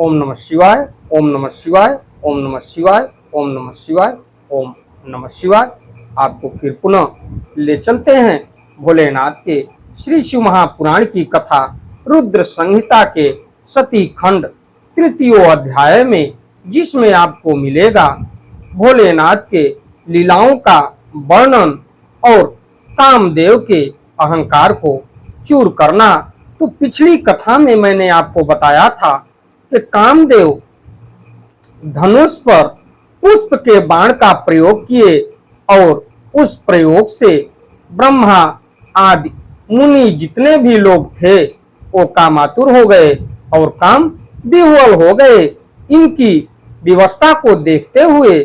ओम नमः शिवाय, ओम नमः शिवाय, ओम नमः शिवाय, ओम नमः शिवाय, ओम नमः शिवाय। आपको फिर पुनः ले चलते हैं भोलेनाथ के श्री शिव महापुराण की कथा रुद्र संहिता के सती खंड तृतीय अध्याय में, जिसमें आपको मिलेगा भोलेनाथ के लीलाओं का वर्णन और कामदेव के अहंकार को चूर करना। तो पिछली कथा में मैंने आपको बताया था कि कामदेव धनुष पर पुष्प के बाण का प्रयोग किए और उस प्रयोग से ब्रह्मा आदि मुनि जितने भी लोग थे वो कामातुर हो गए और काम विह्वल हो गए। इनकी व्यवस्था को देखते हुए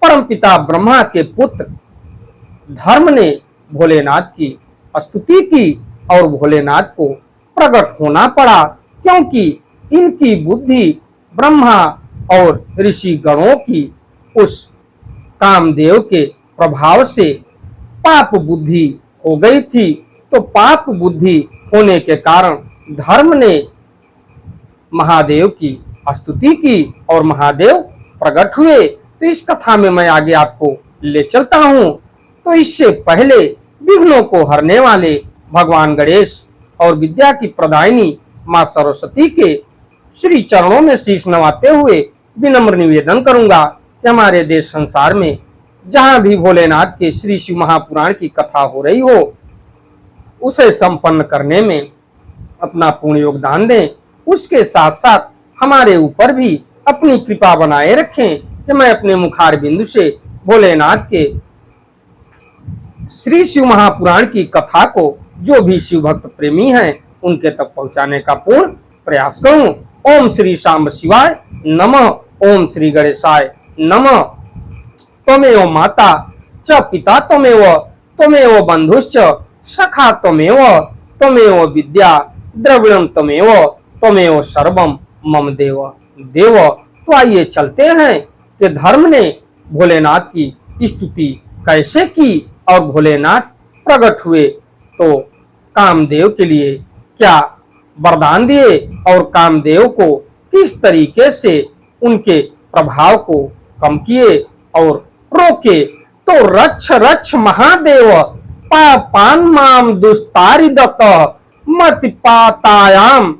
परमपिता ब्रह्मा के पुत्र धर्म ने भोलेनाथ की स्तुति की और भोलेनाथ को प्रकट होना पड़ा, क्योंकि इनकी बुद्धि ब्रह्मा और ऋषि गणों की उस कामदेव के प्रभाव से पाप बुद्धि हो गई थी। तो पाप बुद्धि होने के कारण धर्म ने महादेव की स्तुति की और महादेव प्रकट हुए। तो इस कथा में मैं आगे आपको ले चलता हूं। तो इससे पहले विघ्नों को हरने वाले भगवान गणेश और विद्या की प्रदायिनी मां सरस्वती के श्री चरणों में शीश नवाते हुए विनम्र निवेदन करूंगा कि हमारे देश संसार में जहां भी भोलेनाथ के श्री शिव महापुराण की कथा हो रही हो, उसे संपन्न करने में अपना पूर्ण योगदान दें। उसके साथ साथ हमारे ऊपर भी अपनी कृपा बनाए रखें कि मैं अपने मुखार बिंदु से भोलेनाथ के श्री शिव महापुराण की कथा को जो भी शिव भक्त प्रेमी हैं उनके तक पहुंचाने का पूर्ण प्रयास करूं। ओम श्री सांब शिवाय नमः। ओम श्री गणेशाय नमः। त्वमेव माता च पिता त्वमेव, त्वमेव बंधुश्च सखा त्वमेव, त्वमेव विद्या द्रविणं त्वमेव, त्वमेव सर्वं मम देव देव। तो आइए चलते हैं कि धर्म ने भोलेनाथ की स्तुति कैसे की और भोलेनाथ प्रकट हुए तो कामदेव के लिए क्या वरदान दिए और कामदेव को किस तरीके से उनके प्रभाव को कम किए और रोके। तो रक्ष रक्ष महादेव पापान माम दुस्तारिदत मति पातायाम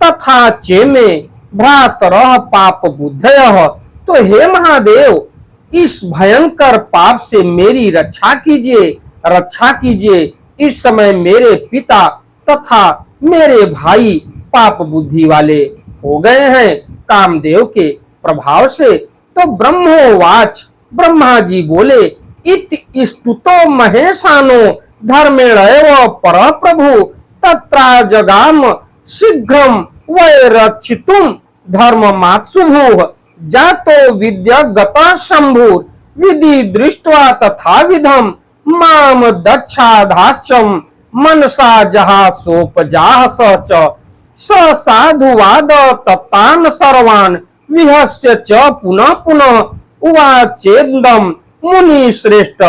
तथा चेमे भ्रातरः पाप बुद्धयः। तो हे महादेव, इस भयंकर पाप से मेरी रक्षा कीजिए, रक्षा कीजिए। इस समय मेरे पिता तथा मेरे भाई पाप बुद्धि वाले हो गए हैं कामदेव के प्रभाव से। तो ब्रह्मोवाच, ब्रह्मा जी बोले, इति स्तुतो महेशानो धर्मेणैव परः प्रभु तत्रा जगाम शीघ्रम वैरक्षितुम धर्ममात्सुभुः जातो विद्यागतः शंभुर विधि दृष्ट्वा तथा विधम माम दक्षाधाश्चम मनसा जहा सोपजाह सच स साधुवाद तत्तान सर्वान विहस्य च पुनः पुनः उवाचेदम मुनि श्रेष्ठ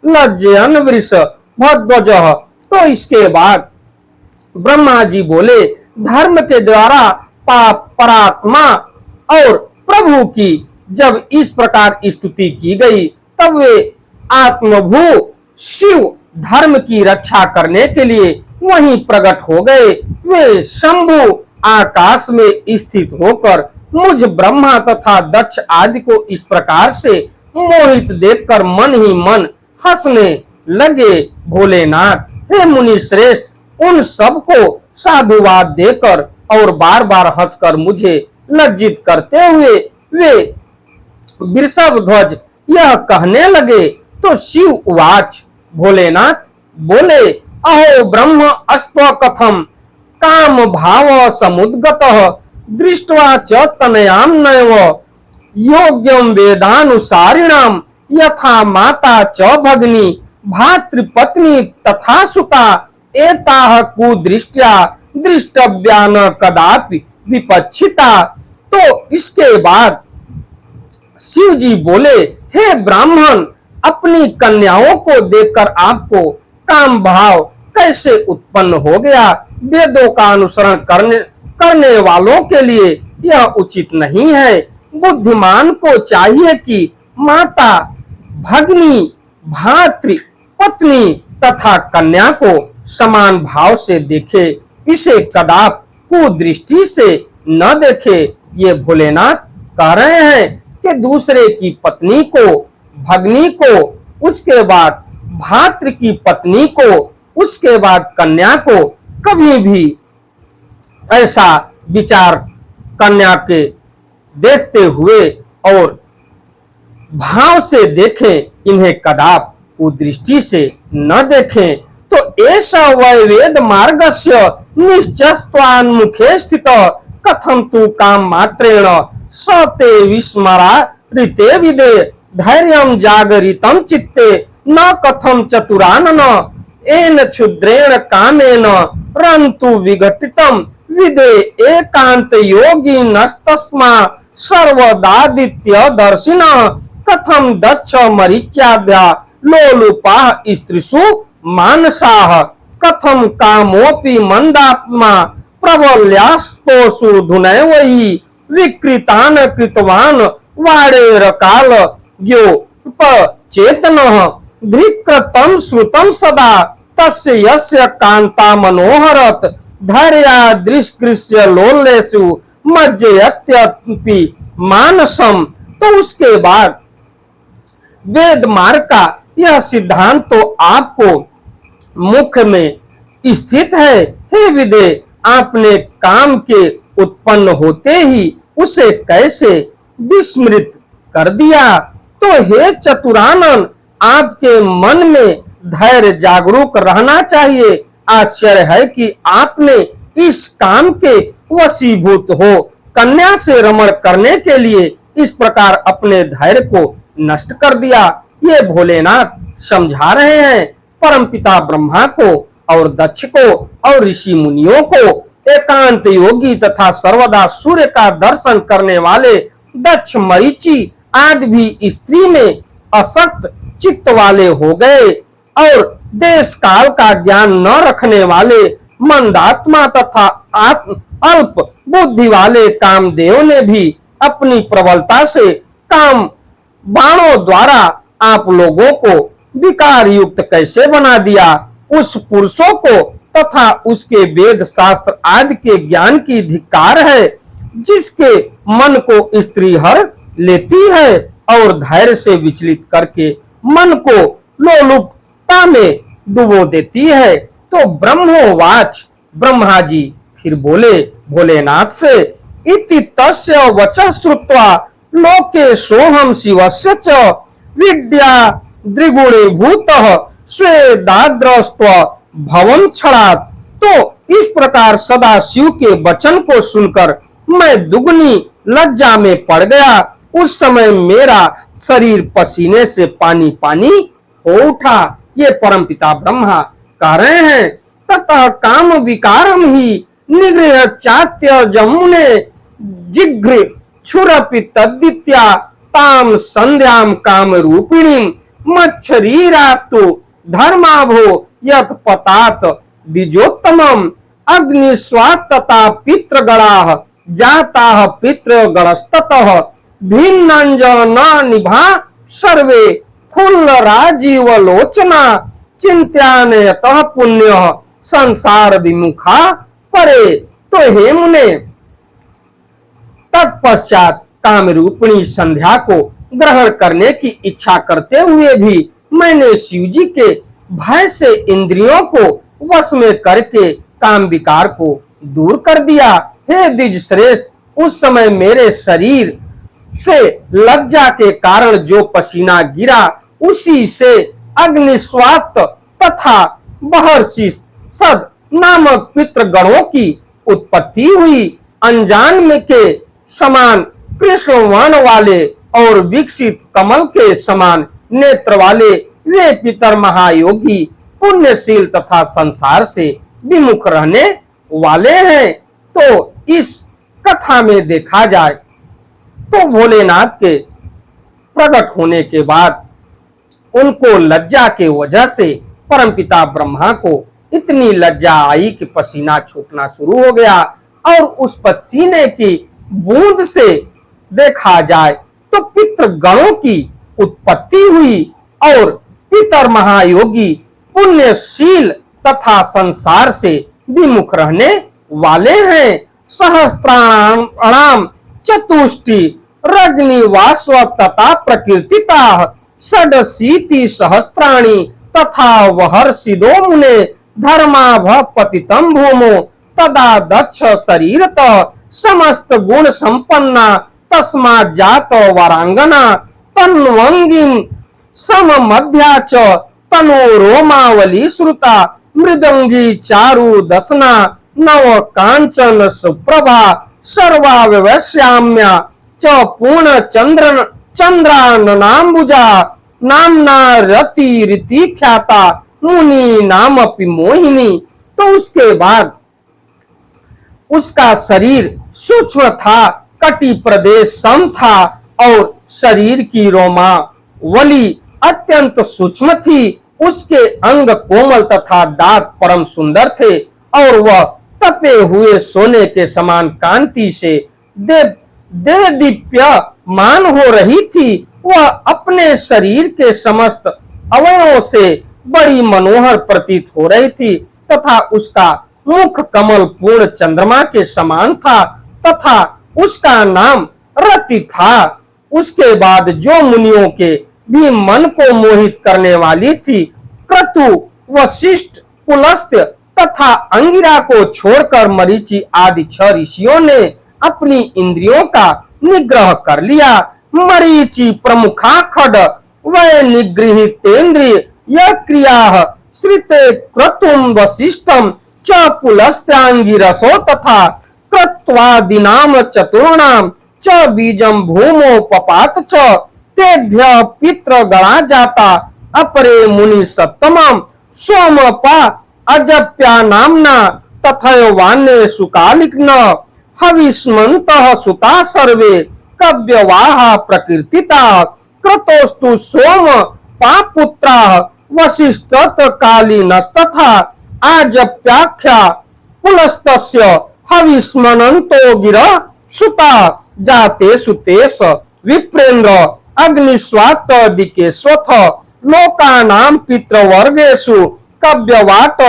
लज्जयन वृष भद्वजः। तो इसके बाद ब्रह्मा जी बोले, धर्म के द्वारा परात्मा और प्रभु की जब इस प्रकार स्तुति की गई तब वे आत्मभू शिव धर्म की रक्षा करने के लिए वहीं प्रकट हो गए। वे शंभु आकाश में स्थित होकर मुझ ब्रह्मा तथा दक्ष आदि को इस प्रकार से मोहित देखकर मन ही मन हंसने लगे। भोलेनाथ, हे मुनि श्रेष्ठ, उन सब को साधुवाद देकर और बार बार हंसकर मुझे लज्जित करते हुए वे वृषभ ध्वज यह कहने लगे। तो शिव उवाच, भोलेनाथ बोले, अहो ब्रह्म अस्त्व कथम काम भाव समुद्गतः दृष्ट्वा च तनयाम नैव योग्यम वेदानुसारिणाम यथा माता च भगिनी भातृपत्नी तथा सुता एताः कुदृष्ट्या दृष्टव्या न कदापि विपच्छिता। तो इसके बाद शिव जी बोले, हे ब्राह्मण, अपनी कन्याओं को देखकर आपको काम भाव कैसे उत्पन्न हो गया? वेदों का अनुसरण करने वालों के लिए यह उचित नहीं है। बुद्धिमान को चाहिए कि माता, भगिनी, भातृ, पत्नी तथा कन्या को समान भाव से देखे, इसे कदाप कुदृष्टि से न देखे। ये भोलेनाथ कह रहे हैं कि दूसरे की पत्नी को, भगिनी को, उसके बाद भातृ की पत्नी को, उसके बाद कन्या को कभी भी ऐसा विचार कन्या के देखते हुए और भाव से देखें, इन्हें कदाप कुदृष्टि से न देखें। तो ऐसा वैवेद मार्गस्य निश्चस्त्वान्मुखे स्थित कथम तु काम मात्रेण सते विस्मरा ऋते विदे धैर्यं जागरितं चित्ते न कथम चतुरानन एन क्षुद्रेण कामेन रन्तु विघटितं विदे एकांत योगी नस्तस्मा सर्वदादित्य दर्शिनः कथम दक्ष मरीच्याद्या लोलुपा स्त्रीषु मानसाः कथम कामोपि मंदात्मा प्रबल्यास्तोषु धुनैवहि विकृतान कृतवान वाडेरकाल चेतनः धृकृतं श्रुतं सदा तस्य यस्य कांता मनोहरत धैर्या दृष्कृष्य लोलेषु मज्जयत्यपि मानसम। तो उसके बाद वेद मार्ग का यह सिद्धांत तो आपको मुख्य में स्थित है। हे विदे, आपने काम के उत्पन्न होते ही उसे कैसे विस्मृत कर दिया। तो हे चतुरानन, आपके मन में धैर्य जागरूक रहना चाहिए। आश्चर्य है कि आपने इस काम के वशीभूत हो कन्या से रमण करने के लिए इस प्रकार अपने धैर्य को नष्ट कर दिया। ये भोलेनाथ समझा रहे हैं परमपिता ब्रह्मा को और दक्ष को और ऋषि मुनियों को। एकांत योगी तथा सर्वदा सूर्य का दर्शन करने वाले दक्ष, मरीचि आदि भी स्त्री में असक्त चित्त वाले हो गए और देश काल का ज्ञान न रखने वाले मंदात्मा तथा अल्प बुद्धि वाले कामदेव ने भी अपनी प्रबलता से काम बाणों द्वारा आप लोगों को विकार युक्त कैसे बना दिया। उस पुरुषों को तथा उसके वेद शास्त्र आदि के ज्ञान की धिक्कार है, जिसके मन को स्त्री हर लेती है और धैर्य से विचलित करके मन को लोलुपता में डुबो देती है। तो ब्रह्मोवाच, ब्रह्मा जी फिर बोले भोलेनाथ से, इति तस्य वचः श्रुत्वा लोके सोहम शिवस्य च विद्या द्विगुणीभूतः स्वेदाद्रस्त्व भवं क्षणात्। तो इस प्रकार सदा शिव के वचन को सुनकर मैं दुगनी लज्जा में पड़ गया। उस समय मेरा शरीर पसीने से पानी पानी हो उठा। ये परमपिता ब्रह्मा कह रहे हैं, ततः काम विकारम ही निगृह चात्य जमुने जिघ्र छुरपि तद्दित्या ताम संध्याम काम रूपिणी मच्छरीरातु धर्माभो यत पतात द्विजोत्तमम अग्निस्वात् तथा पितृगणाः जाताः पितृगणस्ततः भिन्नंजना निभा सर्वे फुल्ल राजीव लोचना चिंत्यानयतः पुण्य संसार विमुखा परे। तो हे मुने, तत्पश्चात कामरूपिणी संध्या को ग्रहण करने की इच्छा करते हुए भी मैंने शिवजी के भय से इंद्रियों को वश में करके काम विकार को दूर कर दिया। हे द्विज श्रेष्ठ, उस समय मेरे शरीर से लज्जा के कारण जो पसीना गिरा उसी से अग्निस्वात तथा महर्षि सद नामक पितृगणों की उत्पत्ति हुई। अनजान में के समान कृष्ण वर्ण वाले और विकसित कमल के समान नेत्र वाले वे पितर महायोगी पुण्यशील तथा संसार से विमुख रहने वाले हैं। तो इस कथा में देखा जाए तो भोलेनाथ के प्रकट होने के बाद उनको लज्जा के वजह से परमपिता ब्रह्मा को इतनी लज्जा आई कि पसीना छूटना शुरू हो गया और उस पसीने की बूंद से देखा जाए तो पितृगणों की उत्पत्ति हुई और पितर महायोगी पुण्यशील तथा संसार से विमुख रहने वाले हैं। सहस्त्राणाम चतुष्टि रग्निवास्व तथा प्रकृतिता षडशीति सहस्त्राणि तथा वहर्षिदो मुने धर्माभ पतितम भूमो तदा दक्ष शरीरत समस्त गुण संपन्ना तस्मा जात वरांगना तन्वंगिम सम मध्या च तनो रोमावली श्रुता मृदंगी चारु दसना नव कांचन सुप्रभा सर्वावश्याम्या च पूर्ण चंद्राननाम्बुजा नामना रति रीति ख्याता मुनि नाम मोहिनी। तो उसके बाद उसका शरीर सूक्ष्म था, कटी प्रदेश सम था और शरीर की रोमावली अत्यंत सूक्ष्म थी। उसके अंग कोमल तथा दांत परम सुंदर थे और वह तपे हुए सोने के समान कांति से दे दीप्यमान हो रही थी। वह अपने शरीर के समस्त अवयवों से बड़ी मनोहर प्रतीत हो रही थी तथा उसका मुख कमल पूर्ण चंद्रमा के समान था तथा उसका नाम रति था। उसके बाद जो मुनियों के भी मन को मोहित करने वाली थी, क्रतु, वशिष्ठ, पुलस्त्य तथा अंगिरा को छोड़कर मरीचि आदि 6 ऋषियों ने अपनी इंद्रियों का निग्रह कर लिया। मरीचि प्रमुखा खड वह निगृहितेन्द्रिय यह क्रिया श्रिते क्रतुम वशिष्ठम च पुलस्त्यांगिरसो तथा क्रत्वादिनाम चतुर्णाम च बीजम भूमो पपात च तेभ्य पितृ गणा जाता अपरे मुनि सप्तमम सोमपा अजप्या नामना तथैवान्ये सुकालिग्न हविष्मन्तः सुता सर्वे कव्यवाहा प्रकृतिता क्रतोस्तु सोम पापुत्रा वशिष्ठत कालीनस्तथा आजप्याख्या पुलस्तस्य हविष्मनन्तो गिरा सुता जाते सुतेश विप्रेन्द्र अग्निस्वात दिके स्वथ लोकानाम पितृवर्गेषु कव्यवाट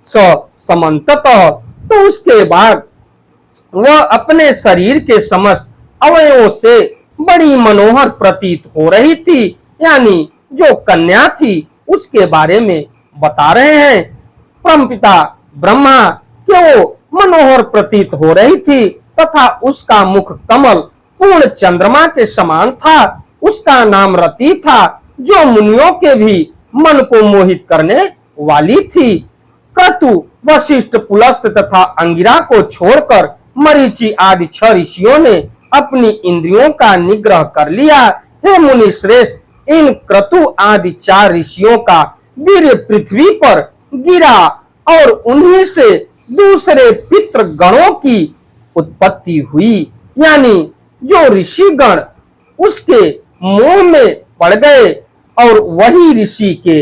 स समन्ततः। तो उसके बाद वह अपने शरीर के समस्त अवयवों से बड़ी मनोहर प्रतीत हो रही थी, यानी जो कन्या थी उसके बारे में बता रहे हैं। परमपिता ब्रह्मा के वो मनोहर प्रतीत हो रही थी तथा उसका मुख कमल पूर्ण चंद्रमा के समान था। उसका नाम रति था जो मुनियों के भी मन को मोहित करने वाली थी। क्रतु, वशिष्ठ, पुलस्त तथा अंगिरा को छोड़कर मरीचि आदि 6 ऋषियों ने अपनी इंद्रियों का निग्रह कर लिया। हे मुनि श्रेष्ठ, इन क्रतु आदि 4 ऋषियों का वीर्य पृथ्वी पर गिरा और उन्हीं से दूसरे पितृ गणों की उत्पत्ति हुई, यानी जो ऋषिगण उसके मोह में पड़ गए और वही ऋषि के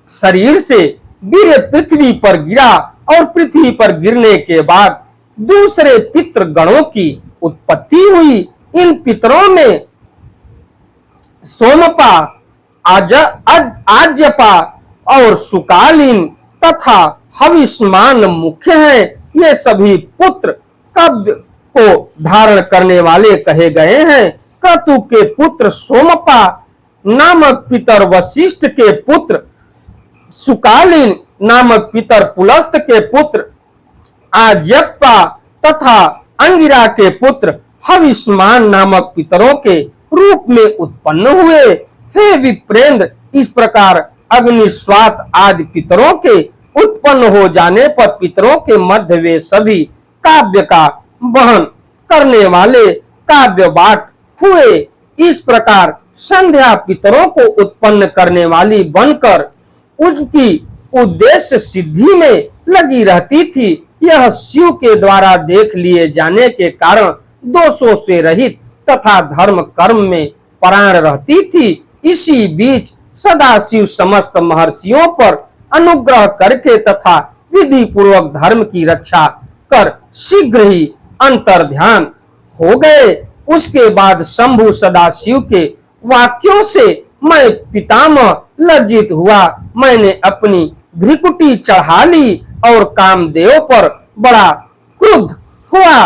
शरीर से वीर्य पृथ्वी पर गिरा और पृथ्वी पर गिरने के बाद दूसरे पितृ गणों की उत्पत्ति हुई। इन पितरों में सोमपा, आज्यपा और सुकालीन तथा हविष्मान मुख्य हैं। ये सभी पुत्र कव्य को धारण करने वाले कहे गए हैं। क्रतु के पुत्र सोमपा नामक पितर, वशिष्ठ के पुत्र सुकालीन नामक पितर, पुलस्त के पुत्र आज्यपा तथा अंगिरा के पुत्र हविष्मान नामक पितरों के रूप में उत्पन्न हुए। हे विप्रेंद्र, इस प्रकार अग्निस्वात आदि पितरों के उत्पन्न हो जाने पर पितरों के मध्य वे सभी काव्य का वहन करने वाले काव्य बाट हुए। इस प्रकार संध्या पितरों को उत्पन्न करने वाली बनकर उनकी उद्देश्य सिद्धि में लगी रहती थी। यह शिव के द्वारा देख लिए जाने के कारण दोषों से रहित तथा धर्म कर्म में परायण रहती थी। इसी बीच सदा शिव समस्त महर्षियों पर अनुग्रह करके तथा विधि पूर्वक धर्म की रक्षा कर शीघ्र ही अंतर ध्यान हो गए। उसके बाद शंभु सदाशिव के वाक्यों से मैं पितामह लज्जित हुआ। मैंने अपनी भ्रिकुटी चढ़ा ली और कामदेव पर बड़ा क्रुद्ध हुआ।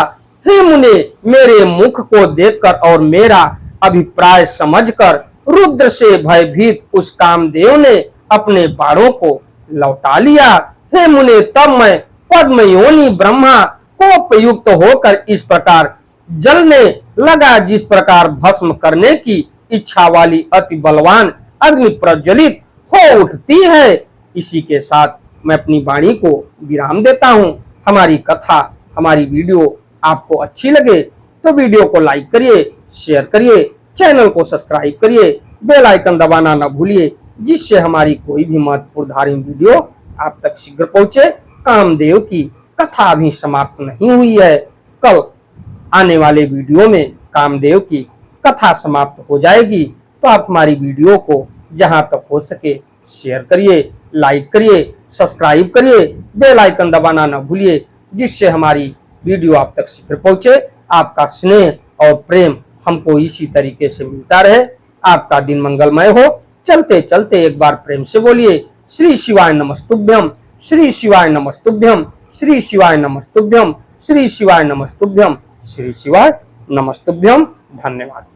हे मुने, मेरे मुख को देखकर और मेरा अभिप्राय समझकर रुद्र से भयभीत उस कामदेव ने अपने बाणों को लौटा लिया। हे मुने, तब मैं पद्मयोनि ब्रह्मा कोपयुक्त होकर इस प्रकार जलने लगा जिस प्रकार भस्म करने की इच्छा वाली अति बलवान अग्नि प्रज्वलित हो उठती है। इसी के साथ मैं अपनी वाणी को विराम देता हूं। हमारी कथा, हमारी वीडियो आपको अच्छी लगे तो वीडियो को लाइक करिए, शेयर करिए, चैनल को सब्सक्राइब करिए, बेल आइकन दबाना न भूलिए, जिससे हमारी कोई भी महत्वपूर्ण धार्मिक वीडियो आप तक शीघ्र पहुंचे। कामदेव की कथा अभी समाप्त नहीं हुई है। कल आने वाले वीडियो में कामदेव की कथा समाप्त हो जाएगी। तो आप हमारी वीडियो को जहां तक हो सके शेयर करिए, लाइक करिए, सब्सक्राइब करिए, बेल आइकन दबाना न भूलिए, जिससे हमारी वीडियो आप तक शीघ्र पहुंचे। आपका स्नेह और प्रेम हमको इसी तरीके से मिलता रहे। आपका दिन मंगलमय हो। चलते चलते एक बार प्रेम से बोलिए श्री शिवाय नमस्तुभ्यम, श्री शिवाय नमस्तुभ्यम, श्री शिवाय नमस्तुभ्यम, श्री शिवाय नमस्तुभ्यम, श्री शिवाय नमस्तुभ्यम। धन्यवाद।